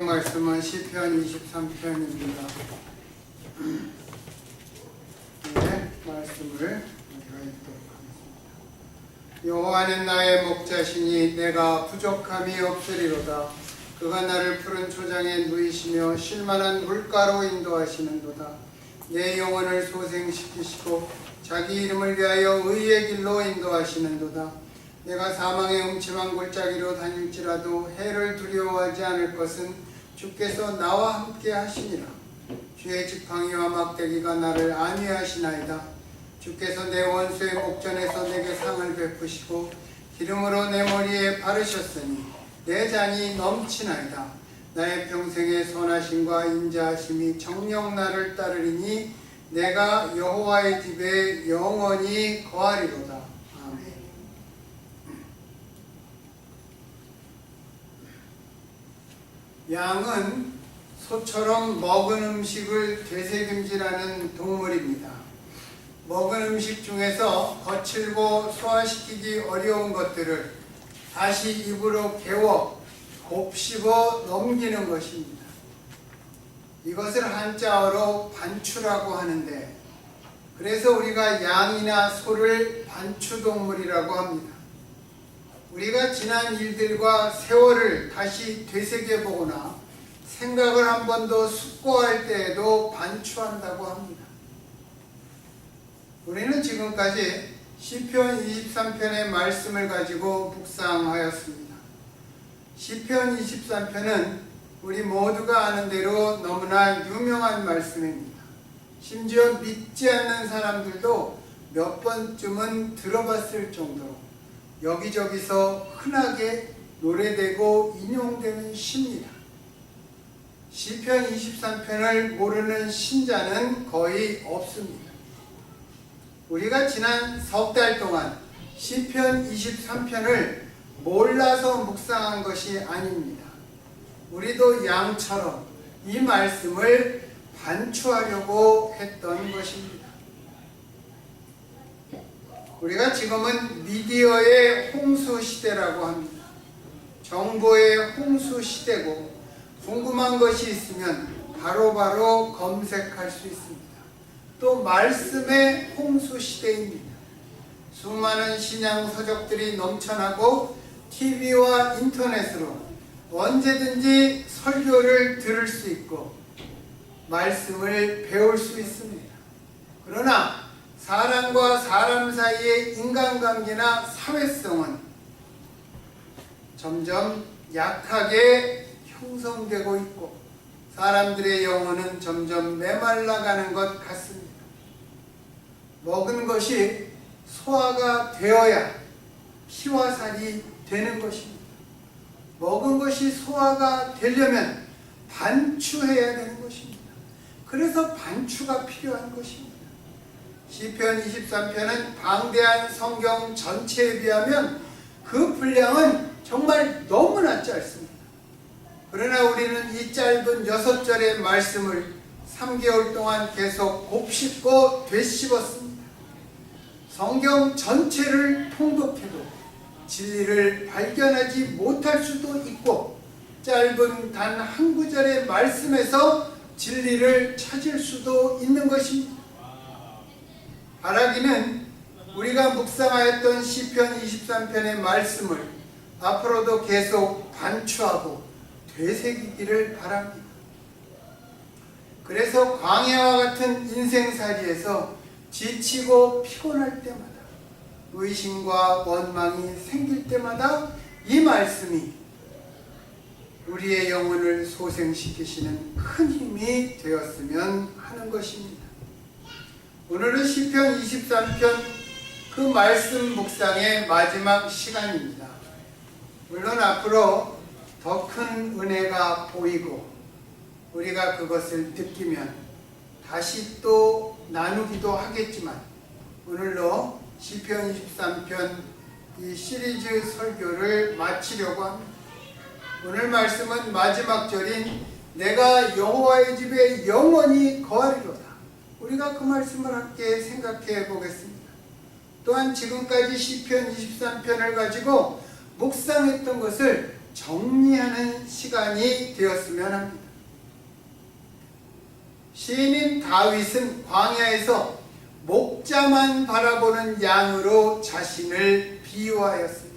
말씀은 시편 23편입니다. 네, 말씀을 우리가 읽도록 하겠습니다. 여호와는 나의 목자시니 내가 부족함이 없으리로다. 그가 나를 푸른 초장에 누이시며 쉴만한 물가로 인도하시는도다. 내 영혼을 소생시키시고 자기 이름을 위하여 의의 길로 인도하시는도다. 내가 사망의 음침한 골짜기로 다닐지라도 해를 두려워하지 않을 것은 주께서 나와 함께 하시니라. 주의 지팡이와 막대기가 나를 안위하시나이다. 주께서 내 원수의 목전에서 내게 상을 베푸시고 기름으로 내 머리에 바르셨으니 내 잔이 넘치나이다. 나의 평생의 선하심과 인자하심이 정녕 나를 따르리니 내가 여호와의 집에 영원히 거하리로다. 양은 소처럼 먹은 음식을 되새김질하는 동물입니다. 먹은 음식 중에서 거칠고 소화시키기 어려운 것들을 다시 입으로 개워 곱씹어 넘기는 것입니다. 이것을 한자어로 반추라고 하는데, 그래서 우리가 양이나 소를 반추동물이라고 합니다. 우리가 지난 일들과 세월을 다시 되새겨보거나 생각을 한 번 더 숙고할 때에도 반추한다고 합니다. 우리는 지금까지 시편 23편의 말씀을 가지고 묵상하였습니다. 시편 23편은 우리 모두가 아는 대로 너무나 유명한 말씀입니다. 심지어 믿지 않는 사람들도 몇 번쯤은 들어봤을 정도로 여기저기서 흔하게 노래되고 인용되는 시입니다. 시편 23편을 모르는 신자는 거의 없습니다. 우리가 지난 석 달 동안 시편 23편을 몰라서 묵상한 것이 아닙니다. 우리도 양처럼 이 말씀을 반추하려고 했던 것입니다. 우리가 지금은 미디어의 홍수 시대라고 합니다. 정보의 홍수 시대고, 궁금한 것이 있으면 바로바로 검색할 수 있습니다. 또 말씀의 홍수 시대입니다. 수많은 신앙 서적들이 넘쳐나고 TV와 인터넷으로 언제든지 설교를 들을 수 있고 말씀을 배울 수 있습니다. 그러나 사람과 사람 사이의 인간관계나 사회성은 점점 약하게 형성되고 있고 사람들의 영혼은 점점 메말라가는 것 같습니다. 먹은 것이 소화가 되어야 피와 살이 되는 것입니다. 먹은 것이 소화가 되려면 반추해야 되는 것입니다. 그래서 반추가 필요한 것입니다. 시편 23편은 방대한 성경 전체에 비하면 그 분량은 정말 너무나 짧습니다. 그러나 우리는 이 짧은 6절의 말씀을 3개월 동안 계속 곱씹고 되씹었습니다. 성경 전체를 통독해도 진리를 발견하지 못할 수도 있고, 짧은 단 한 구절의 말씀에서 진리를 찾을 수도 있는 것입니다. 바라기는 우리가 묵상하였던 시편 23편의 말씀을 앞으로도 계속 반추하고 되새기기를 바랍니다. 그래서 광야와 같은 인생살이에서 지치고 피곤할 때마다, 의심과 원망이 생길 때마다 이 말씀이 우리의 영혼을 소생시키시는 큰 힘이 되었으면 하는 것입니다. 오늘은 시편 23편 그 말씀 묵상의 마지막 시간입니다. 물론 앞으로 더 큰 은혜가 보이고 우리가 그것을 느끼면 다시 또 나누기도 하겠지만, 오늘로 시편 23편 이 시리즈 설교를 마치려고 합니다. 오늘 말씀은 마지막 절인 내가 여호와의 집에 영원히 거하리로다. 우리가 그 말씀을 함께 생각해 보겠습니다. 또한 지금까지 시편 23편을 가지고 묵상했던 것을 정리하는 시간이 되었으면 합니다. 시인인 다윗은 광야에서 목자만 바라보는 양으로 자신을 비유하였습니다.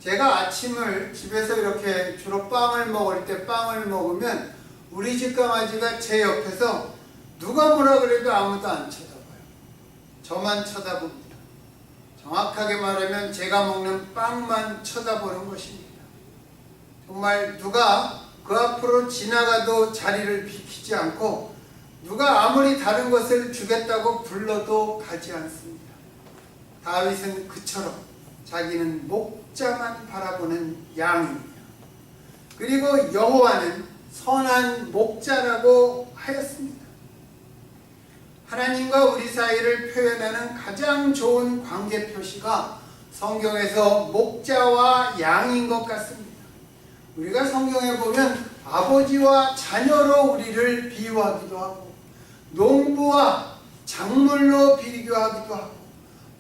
제가 아침을 집에서 이렇게 주로 빵을 먹을 때 빵을 먹으면 우리 집 강아지가 제 옆에서 누가 뭐라 그래도 아무도 안 쳐다봐요. 저만 쳐다봅니다. 정확하게 말하면 제가 먹는 빵만 쳐다보는 것입니다. 정말 누가 그 앞으로 지나가도 자리를 비키지 않고 누가 아무리 다른 것을 주겠다고 불러도 가지 않습니다. 다윗은 그처럼 자기는 목자만 바라보는 양입니다. 그리고 여호와는 선한 목자라고 하였습니다. 하나님과 우리 사이를 표현하는 가장 좋은 관계 표시가 성경에서 목자와 양인 것 같습니다. 우리가 성경에 보면 아버지와 자녀로 우리를 비유하기도 하고 농부와 작물로 비교하기도 하고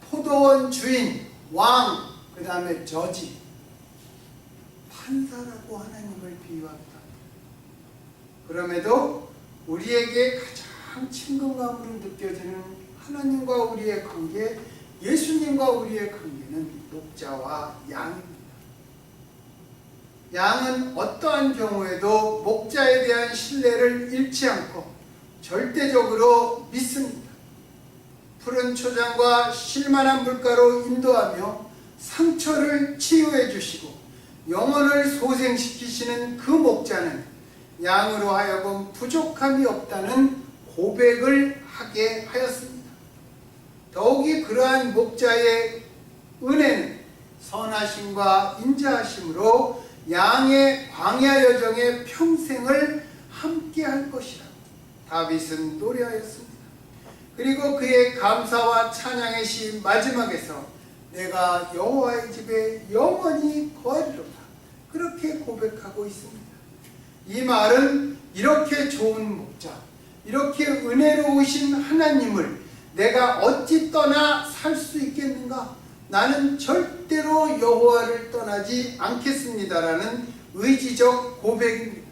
포도원 주인, 왕, 그 다음에 저지, 판사라고 하나님을 비유하기도 합니다. 그럼에도 우리에게 가장 친근감으로 느껴지는 하나님과 우리의 관계, 예수님과 우리의 관계는 목자와 양입니다. 양은 어떠한 경우에도 목자에 대한 신뢰를 잃지 않고 절대적으로 믿습니다. 푸른 초장과 쉴만한 물가로 인도하며 상처를 치유해 주시고 영혼을 소생시키시는 그 목자는 양으로 하여금 부족함이 없다는 고백을 하게 하였습니다. 더욱이 그러한 목자의 은혜는 선하심과 인자하심으로 양의 광야 여정의 평생을 함께 할 것이라고 다윗은 노래하였습니다. 그리고 그의 감사와 찬양의 시 마지막에서 내가 여호와의 집에 영원히 거하리로다 그렇게 고백하고 있습니다. 이 말은 이렇게 좋은 목자, 이렇게 은혜로우신 하나님을 내가 어찌 떠나 살 수 있겠는가? 나는 절대로 여호와를 떠나지 않겠습니다라는 의지적 고백입니다.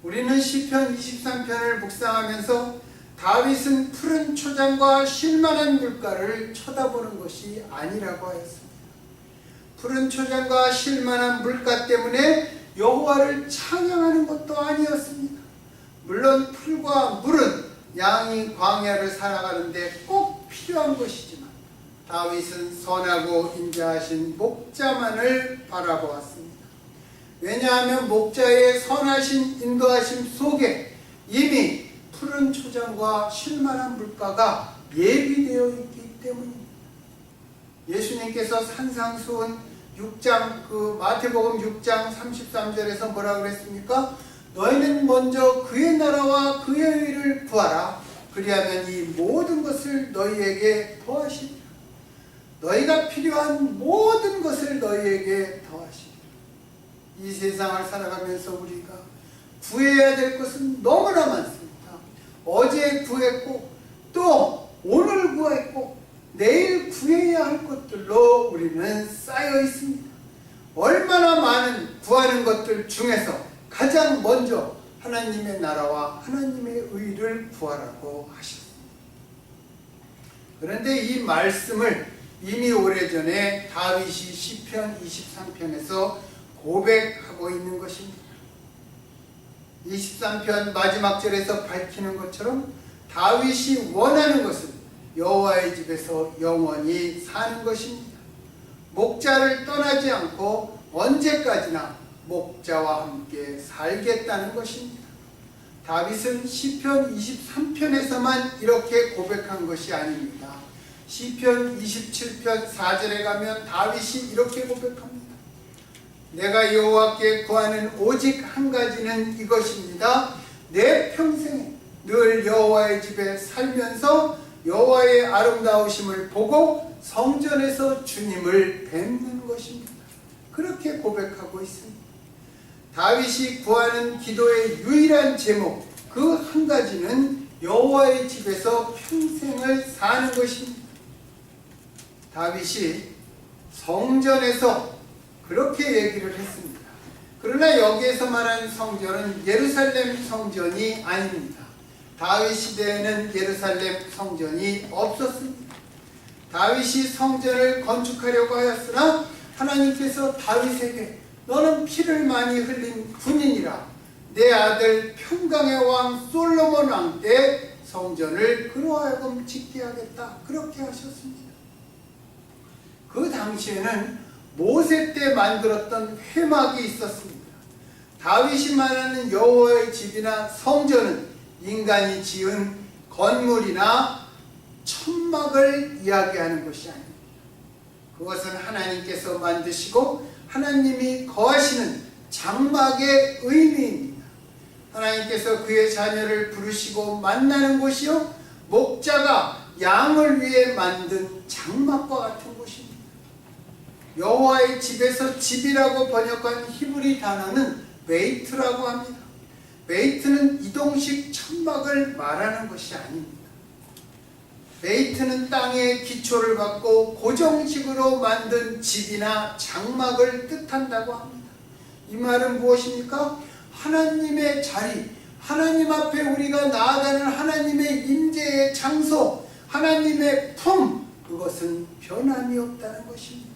우리는 시편 23편을 묵상하면서 다윗은 푸른 초장과 쉴만한 물가를 쳐다보는 것이 아니라고 하였습니다. 푸른 초장과 쉴만한 물가 때문에 여호와를 찬양하는 것도 아니었습니다. 물론 풀과 물은 양이 광야를 살아가는데 꼭 필요한 것이지만 다윗은 선하고 인자하신 목자만을 바라보았습니다. 왜냐하면 목자의 선하신 인도하심 속에 이미 푸른 초장과 쉴만한 물가가 예비되어 있기 때문입니다. 예수님께서 산상수훈 6장 마태복음 6장 33절에서 뭐라 그랬습니까? 너희는 먼저 그의 나라와 그의 의를 구하라. 그리하면 이 모든 것을 너희에게 더하시리라. 너희가 필요한 모든 것을 너희에게 더하시리라. 이 세상을 살아가면서 우리가 구해야 될 것은 너무나 많습니다. 어제 구했고 또 오늘 구했고 내일 구해야 할 것들로 우리는 쌓여 있습니다. 얼마나 많은 구하는 것들 중에서 가장 먼저 하나님의 나라와 하나님의 의를 구하라고 하셨습니다. 그런데 이 말씀을 이미 오래전에 다윗이 시편 23편에서 고백하고 있는 것입니다. 23편 마지막 절에서 밝히는 것처럼 다윗이 원하는 것은 여호와의 집에서 영원히 사는 것입니다. 목자를 떠나지 않고 언제까지나 목자와 함께 살겠다는 것입니다. 다윗은 시편 23편에서만 이렇게 고백한 것이 아닙니다. 시편 27편 4절에 가면 다윗이 이렇게 고백합니다. 내가 여호와께 구하는 오직 한 가지는 이것입니다. 내 평생에 늘 여호와의 집에 살면서 여호와의 아름다우심을 보고 성전에서 주님을 뵙는 것입니다. 그렇게 고백하고 있습니다. 다윗이 구하는 기도의 유일한 제목 그 한 가지는 여호와의 집에서 평생을 사는 것입니다. 다윗이 성전에서 그렇게 얘기를 했습니다. 그러나 여기에서 말하는 성전은 예루살렘 성전이 아닙니다. 다윗 시대에는 예루살렘 성전이 없었습니다. 다윗이 성전을 건축하려고 하였으나 하나님께서 다윗에게 너는 피를 많이 흘린 군인이라 내 아들 평강의 왕 솔로몬 왕 때 성전을 그로 하여금 짓게 하겠다, 그렇게 하셨습니다. 그 당시에는 모세 때 만들었던 회막이 있었습니다. 다윗이 말하는 여호와의 집이나 성전은 인간이 지은 건물이나 천막을 이야기하는 것이 아닙니다. 그것은 하나님께서 만드시고 하나님이 거하시는 장막의 의미입니다. 하나님께서 그의 자녀를 부르시고 만나는 곳이요, 목자가 양을 위해 만든 장막과 같은 곳입니다. 여호와의 집에서 집이라고 번역한 히브리 단어는 베이트라고 합니다. 베이트는 이동식 천막을 말하는 것이 아닙니다. 베이트는 땅에 기초를 받고 고정식으로 만든 집이나 장막을 뜻한다고 합니다. 이 말은 무엇입니까? 하나님의 자리, 하나님 앞에 우리가 나아가는 하나님의 임재의 장소, 하나님의 품, 그것은 변함이 없다는 것입니다.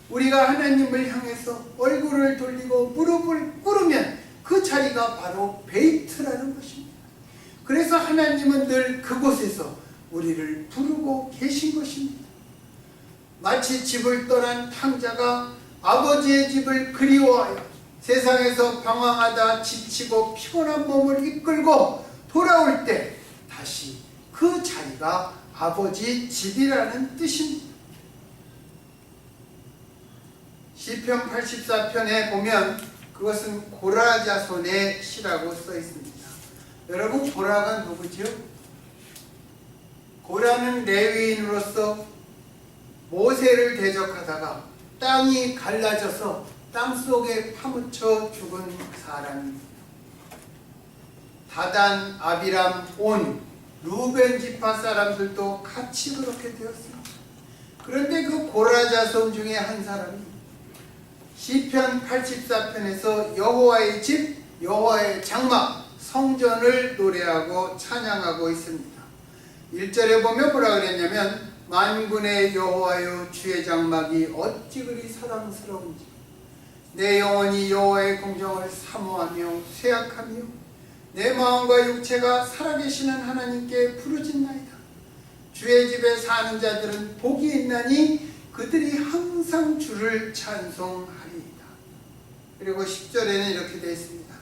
우리가 하나님을 향해서 얼굴을 돌리고 무릎을 꿇으면 그 자리가 바로 베이트라는 것입니다. 그래서 하나님은 늘 그곳에서 우리를 부르고 계신 것입니다. 마치 집을 떠난 탕자가 아버지의 집을 그리워하여 세상에서 방황하다 지치고 피곤한 몸을 이끌고 돌아올 때 다시 그 자리가 아버지 집이라는 뜻입니다. 시편 84편에 보면 그것은 고라 자손의 시라고 써 있습니다. 여러분, 고라가 누구죠? 고라는 레위인으로서 모세를 대적하다가 땅이 갈라져서 땅속에 파묻혀 죽은 사람입니다. 다단, 아비람, 온, 루벤 지파 사람들도 같이 그렇게 되었습니다. 그런데 그 고라 자손 중에 한 사람이 시편 84편에서 여호와의 집, 여호와의 장막, 성전을 노래하고 찬양하고 있습니다. 1절에 보면 뭐라 그랬냐면 만군의 여호와여 주의 장막이 어찌 그리 사랑스러운지 내 영혼이 여호와의 공정을 사모하며 쇠약하며 내 마음과 육체가 살아계시는 하나님께 부르짖나이다. 주의 집에 사는 자들은 복이 있나니 그들이 항상 주를 찬송하리이다. 그리고 10절에는 이렇게 되어 있습니다.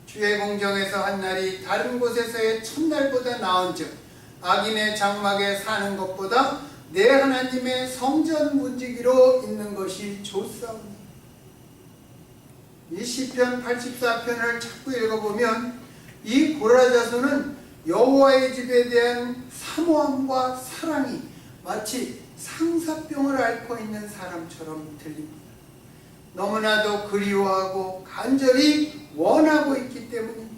주의 공정에서 한 날이 다른 곳에서의 첫날보다 나은즉 악인의 장막에 사는 것보다 내 하나님의 성전 문지기로 있는 것이 좋사오니. 이 시편 84편을 자꾸 읽어보면 이 고라 자손은 여호와의 집에 대한 사모함과 사랑이 마치 상사병을 앓고 있는 사람처럼 들립니다. 너무나도 그리워하고 간절히 원하고 있기 때문입니다.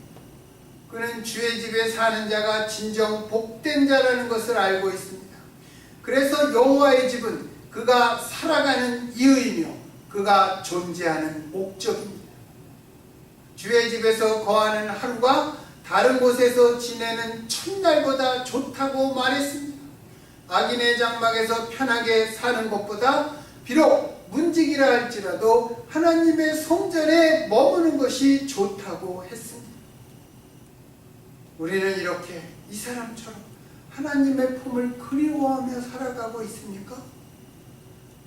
그는 주의 집에 사는 자가 진정 복된 자라는 것을 알고 있습니다. 그래서 여호와의 집은 그가 살아가는 이유이며 그가 존재하는 목적입니다. 주의 집에서 거하는 하루가 다른 곳에서 지내는 첫날보다 좋다고 말했습니다. 악인의 장막에서 편하게 사는 것보다 비록 문지기라 할지라도 하나님의 성전에 머무는 것이 좋다고 했습니다. 우리는 이렇게 이 사람처럼 하나님의 품을 그리워하며 살아가고 있습니까?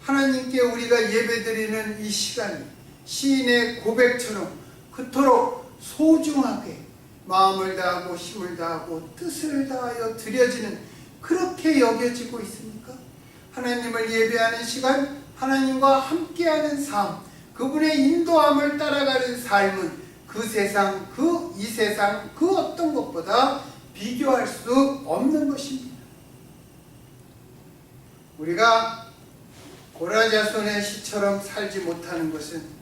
하나님께 우리가 예배드리는 이 시간이 시인의 고백처럼 그토록 소중하게 마음을 다하고 힘을 다하고 뜻을 다하여 드려지는 그렇게 여겨지고 있습니까? 하나님을 예배하는 시간, 하나님과 함께하는 삶, 그분의 인도함을 따라가는 삶은 그 세상, 이 세상 그 어떤 것보다 비교할 수 없는 것입니다. 우리가 고라 자손의 시처럼 살지 못하는 것은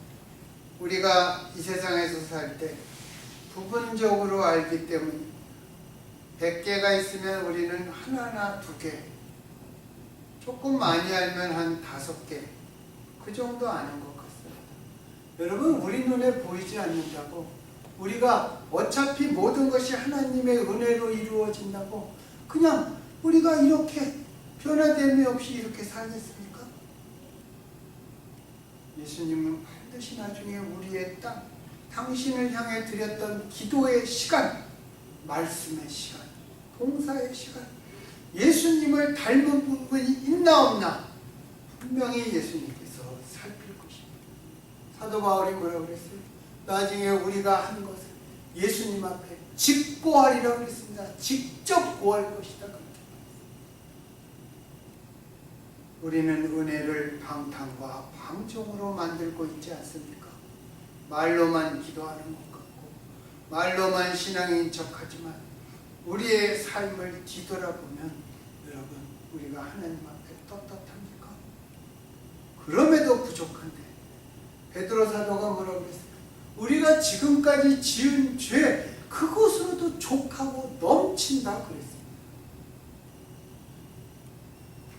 우리가 이 세상에서 살 때 부분적으로 알기 때문입니다. 100개가 있으면 우리는 하나나 2개, 조금 많이 알면 한 5개, 그 정도 아는 것 같습니다. 여러분, 우리 눈에 보이지 않는다고, 우리가 어차피 모든 것이 하나님의 은혜로 이루어진다고 그냥 우리가 이렇게 변화됨이 없이 이렇게 살겠습니까? 예수님은 반드시 나중에 우리의 땅, 당신을 향해 드렸던 기도의 시간, 말씀의 시간, 봉사의 시간, 예수님을 닮은 부분이 있나 없나 분명히 예수님께서 살필 것입니다. 사도 바울이 뭐라고 그랬어요? 나중에 우리가 한 것을 예수님 앞에 직고하리라고 그랬습니다. 직접 고할 것이다. 우리는 은혜를 방탕과 방종으로 만들고 있지 않습니까? 말로만 기도하는 것 같고 말로만 신앙인 척하지만 우리의 삶을 뒤돌아보면 여러분, 우리가 하나님 앞에 떳떳합니까? 그럼에도 부족한데 베드로 사도가 뭐라고 그랬어요? 우리가 지금까지 지은 죄 그것으로도 족하고 넘친다 그랬습니다.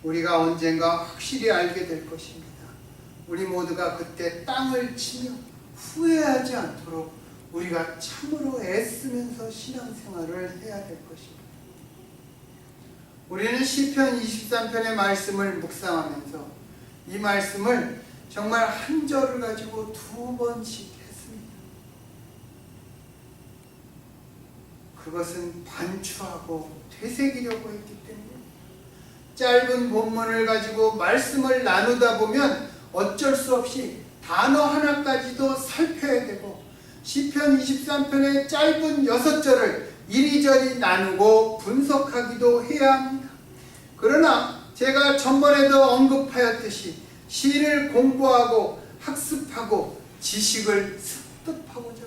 우리가 언젠가 확실히 알게 될 것입니다. 우리 모두가 그때 땅을 치며 후회하지 않도록 우리가 참으로 애쓰면서 신앙생활을 해야 될 것입니다. 우리는 시편 23편의 말씀을 묵상하면서 이 말씀을 정말 한 절을 가지고 2번씩 했습니다. 그것은 반추하고 되새기려고 했기 때문에 짧은 본문을 가지고 말씀을 나누다 보면 어쩔 수 없이 단어 하나까지도 살펴야 되고 시편 23편의 짧은 6절을 이리저리 나누고 분석하기도 해야 합니다. 그러나 제가 전번에도 언급하였듯이 시를 공부하고 학습하고 지식을 습득하고자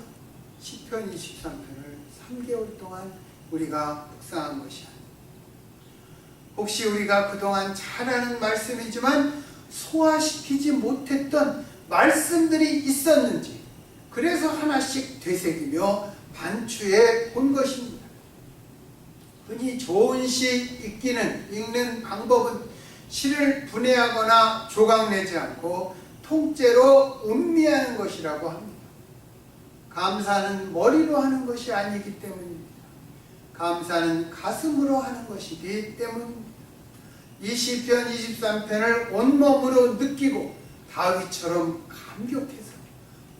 시편 23편을 3개월 동안 우리가 묵상한 것이 아닙니다. 혹시 우리가 그동안 잘 아는 말씀이지만 소화시키지 못했던 말씀들이 있었는지 그래서 하나씩 되새기며 반추해 본 것입니다. 흔히 좋은 시 읽는 방법은 시를 분해하거나 조각내지 않고 통째로 음미하는 것이라고 합니다. 감사는 머리로 하는 것이 아니기 때문입니다. 감사는 가슴으로 하는 것이기 때문입니다. 이 시편 23편을 온몸으로 느끼고 다윗처럼 감격해서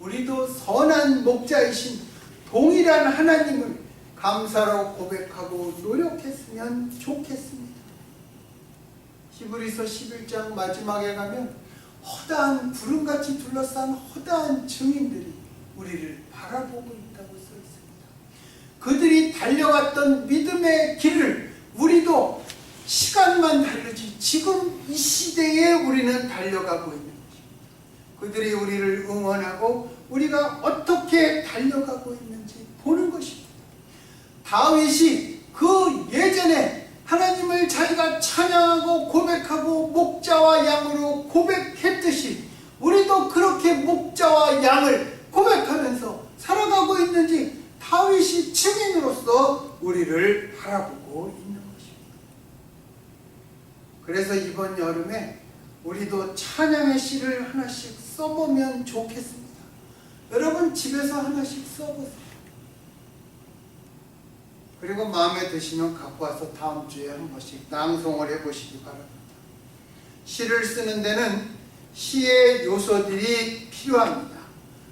우리도 선한 목자이신 동일한 하나님을 감사로 고백하고 노력했으면 좋겠습니다. 히브리서 11장 마지막에 가면 허다한 구름같이 둘러싼 허다한 증인들이 우리를 바라보고 있다고 써 있습니다. 그들이 달려갔던 믿음의 길을 우리도 시간만 다르지 지금 이 시대에 우리는 달려가고 있는 것입니다. 그들이 우리를 응원하고 우리가 어떻게 달려가고 있는지 보는 것입니다. 다윗이 그 예전에 하나님을 자기가 찬양하고 고백하고 목자와 양으로 고백했듯이 우리도 그렇게 목자와 양을 고백하면서 살아가고 있는지 다윗이 증인으로서 우리를 바라보고 있는 것입니다. 그래서 이번 여름에 우리도 찬양의 시를 하나씩 써보면 좋겠습니다. 여러분 집에서 하나씩 써보세요. 그리고 마음에 드시면 갖고 와서 다음 주에 한 번씩 낭송을 해보시기 바랍니다. 시를 쓰는 데는 시의 요소들이 필요합니다.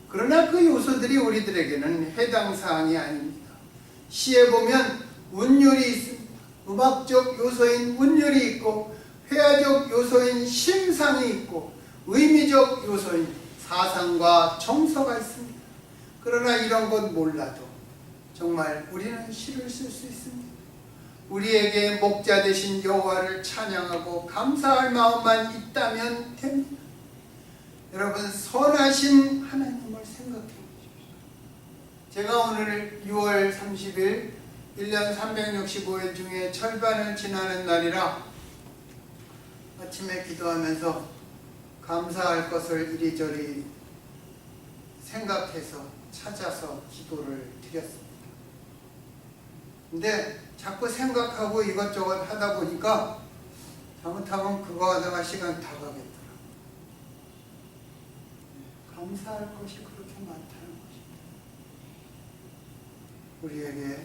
그러나 그 요소들이 우리들에게는 해당 사항이 아닙니다. 시에 보면 운율이 있습니다. 음악적 요소인 운율이 있고 회화적 요소인 심상이 있고 의미적 요소인 사상과 정서가 있습니다. 그러나 이런 건 몰라도 정말 우리는 시를 쓸 수 있습니다. 우리에게 목자 되신 여호와를 찬양하고 감사할 마음만 있다면 됩니다. 여러분 선하신 하나님을 생각해 보십시오. 제가 오늘 6월 30일 1년 365일 중에 절반을 지나는 날이라 아침에 기도하면서 감사할 것을 이리저리 생각해서 찾아서 기도를 드렸습니다. 근데 자꾸 생각하고 이것저것 하다 보니까 잘못하면 그거 하다가 시간 다 가겠더라. 감사할 것이 그렇게 많다는 것입니다. 우리에게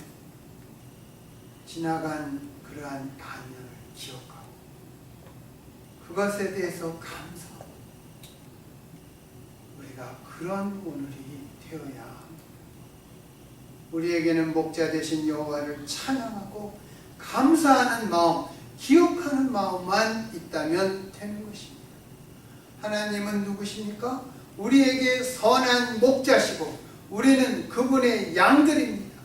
지나간 그러한 반년을 기억하고 그것에 대해서 감사하고 우리가 그런 오늘이 되어야 합니다. 우리에게는 목자 되신 여호와를 찬양하고 감사하는 마음, 기억하는 마음만 있다면 되는 것입니다. 하나님은 누구십니까? 우리에게 선한 목자시고 우리는 그분의 양들입니다.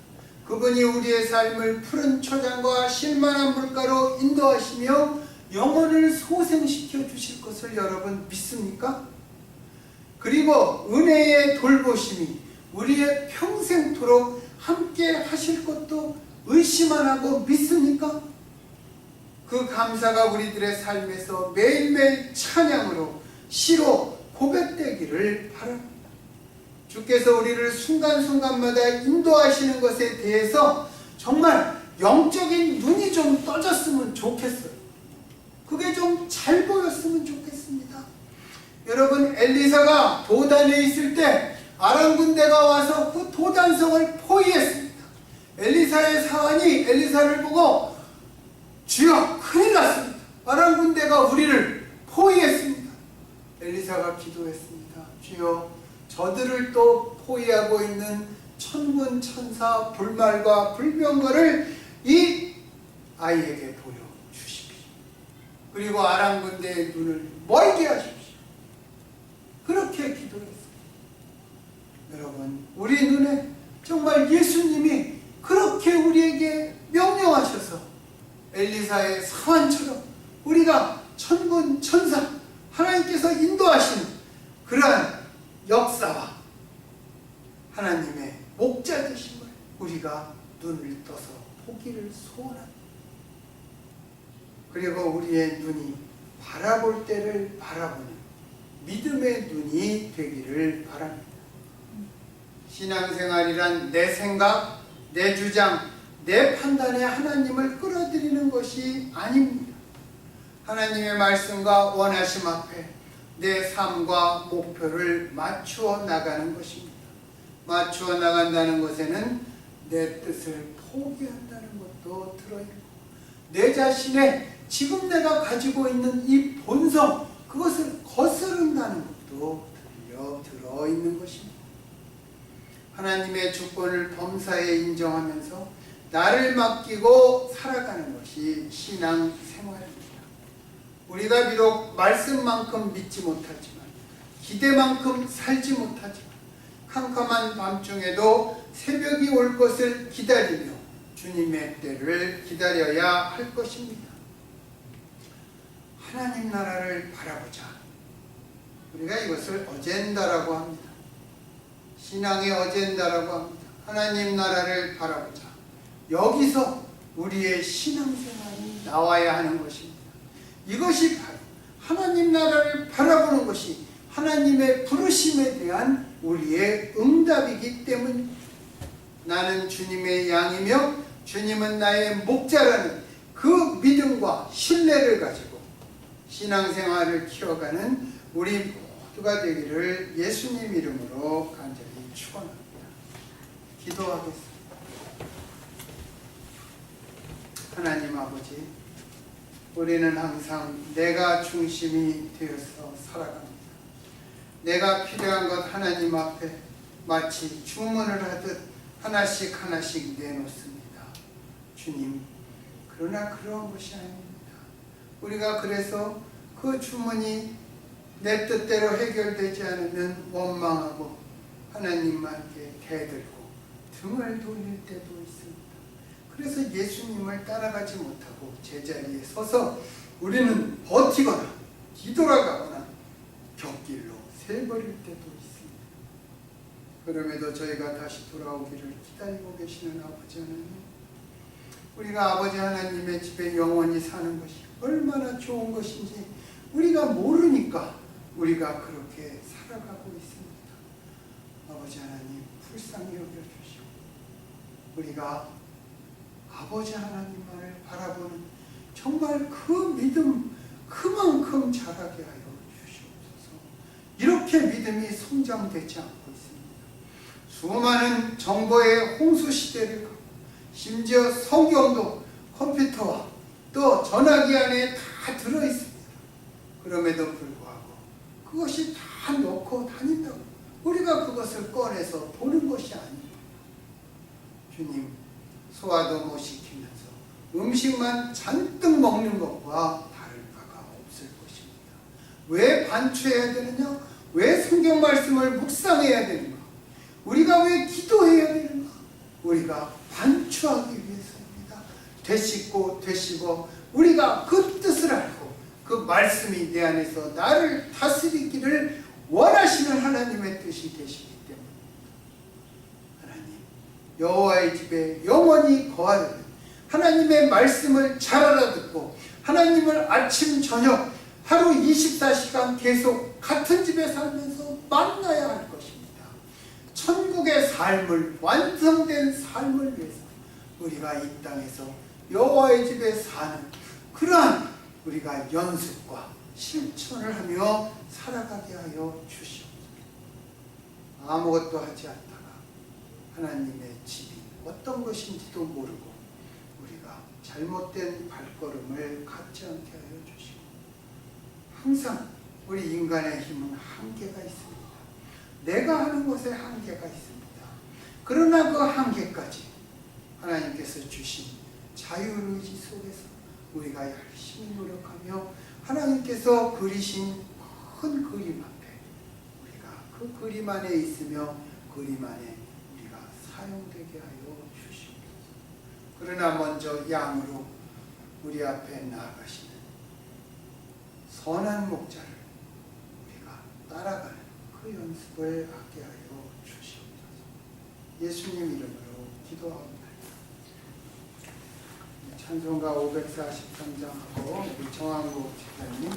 그분이 우리의 삶을 푸른 초장과 실만한 물가로 인도하시며 영혼을 소생시켜 주실 것을 여러분 믿습니까? 그리고 은혜의 돌보심이 우리의 평생토록 함께 하실 것도 의심 안 하고 믿습니까? 그 감사가 우리들의 삶에서 매일매일 찬양으로 시로 고백되기를 바랍니다. 주께서 우리를 순간순간마다 인도하시는 것에 대해서 정말 영적인 눈이 좀 떠졌으면 좋겠어요. 그게 좀 잘 보였으면 좋겠습니다. 여러분, 엘리사가 도단에 있을 때 아람 군대가 와서 그 도단성을 포위했습니다. 엘리사의 사환이 엘리사를 보고 주여, 큰일 났습니다. 아람 군대가 우리를 포위했습니다. 엘리사가 기도했습니다. 주여, 저들을 또 포위하고 있는 천군 천사 불말과 불병거를 이 아이에게 보여주십시오. 그리고 아람 군대의 눈을 멀게 하십시오. 그렇게 기도했습니다. 여러분, 우리 눈에 정말 예수님이 그렇게 우리에게 명령하셔서 엘리사의 사환처럼 우리가 천군 천사 하나님께서 인도하시는 그러한 역사와 하나님의 목자 되심을 우리가 눈을 떠서 보기를 소원합니다. 그리고 우리의 눈이 바라볼 때를 바라보는 믿음의 눈이 되기를 바랍니다. 신앙생활이란 내 생각, 내 주장, 내 판단에 하나님을 끌어들이는 것이 아닙니다. 하나님의 말씀과 원하심 앞에 내 삶과 목표를 맞추어 나가는 것입니다. 맞추어 나간다는 것에는 내 뜻을 포기한다는 것도 들어있고 내 자신의 지금 내가 가지고 있는 이 본성, 그것을 거스른다는 것도 들어있는 것입니다. 하나님의 주권을 범사에 인정하면서 나를 맡기고 살아가는 것이 신앙생활입니다. 우리가 비록 말씀만큼 믿지 못하지만, 기대만큼 살지 못하지만, 캄캄한 밤중에도 새벽이 올 것을 기다리며 주님의 때를 기다려야 할 것입니다. 하나님 나라를 바라보자. 우리가 이것을 어젠다라고 합니다. 신앙의 어젠다라고 합니다. 하나님 나라를 바라보자. 여기서 우리의 신앙생활이 나와야 하는 것입니다. 이것이 바로 하나님 나라를 바라보는 것이 하나님의 부르심에 대한 우리의 응답이기 때문입니다. 나는 주님의 양이며 주님은 나의 목자라는 그 믿음과 신뢰를 가지고 신앙생활을 키워가는 우리 모두가 되기를 예수님 이름으로 간절히 축원합니다. 기도하겠습니다. 하나님 아버지, 우리는 항상 내가 중심이 되어서 살아갑니다. 내가 필요한 것 하나님 앞에 마치 주문을 하듯 하나씩 하나씩 내놓습니다. 주님, 그러나 그런 것이 아닙니다. 우리가 그래서 그 주문이 내 뜻대로 해결되지 않으면 원망하고 하나님께 대들고 등을 돌릴 때도 있습니다. 그래서 예수님을 따라가지 못하고 제자리에 서서 우리는 버티거나 뒤돌아가거나 곁길로 새버릴 때도 있습니다. 그럼에도 저희가 다시 돌아오기를 기다리고 계시는 아버지 하나님, 우리가 아버지 하나님의 집에 영원히 사는 것이 얼마나 좋은 것인지 우리가 모르니까 우리가 그렇게 살아가고 있습니다. 아버지 하나님, 불쌍히 여겨주시고 우리가 아버지 하나님만을 바라보는 정말 그 믿음 그만큼 자라게 하여 주시옵소서. 이렇게 그렇게 믿음이 성장되지 않고 있습니다. 수많은 정보의 홍수 시대를 가고 심지어 성경도 컴퓨터와 또 전화기 안에 다 들어있습니다. 그럼에도 불구하고 그것이 다 놓고 다닌다고 우리가 그것을 꺼내서 보는 것이 아닙니다. 주님, 소화도 못 시키면서 음식만 잔뜩 먹는 것과 다를 바가 없을 것입니다. 왜 반추해야 되느냐? 왜 성경 말씀을 묵상해야 되는가? 우리가 왜 기도해야 되는가? 우리가 반추하기 위해서입니다. 되씹고 되씹어 우리가 그 뜻을 알고 그 말씀이 내 안에서 나를 다스리기를 원하시는 하나님의 뜻이 되시기 때문입니다. 하나님, 여호와의 집에 영원히 거하려면 하나님의 말씀을 잘 알아듣고 하나님을 아침 저녁 하루 24시간 계속 같은 집에 살면서 만나야 할 것입니다. 천국의 삶을, 완성된 삶을 위해서 우리가 이 땅에서 여호와의 집에 사는 그러한 우리가 연습과 실천을 하며 살아가게 하여 주시옵소서. 아무것도 하지 않다가 하나님의 집이 어떤 것인지도 모르고 우리가 잘못된 발걸음을 갖지 않게 하여 주시고, 항상 우리 인간의 힘은 한계가 있습니다. 내가 하는 것에 한계가 있습니다. 그러나 그 한계까지 하나님께서 주신 자유의지 속에서 우리가 열심히 노력하며 하나님께서 그리신 큰 그림 앞에 우리가 그 그림 안에 있으며 그림 안에 우리가 사용되게 하여 주시옵소서. 그러나 먼저 양으로 우리 앞에 나아가시는 선한 목자를 우리가 따라가는 그 연습을 하게 하여 주시옵소서. 예수님 이름으로 기도합니다. 찬송가 543장하고 우리 정한국 집사님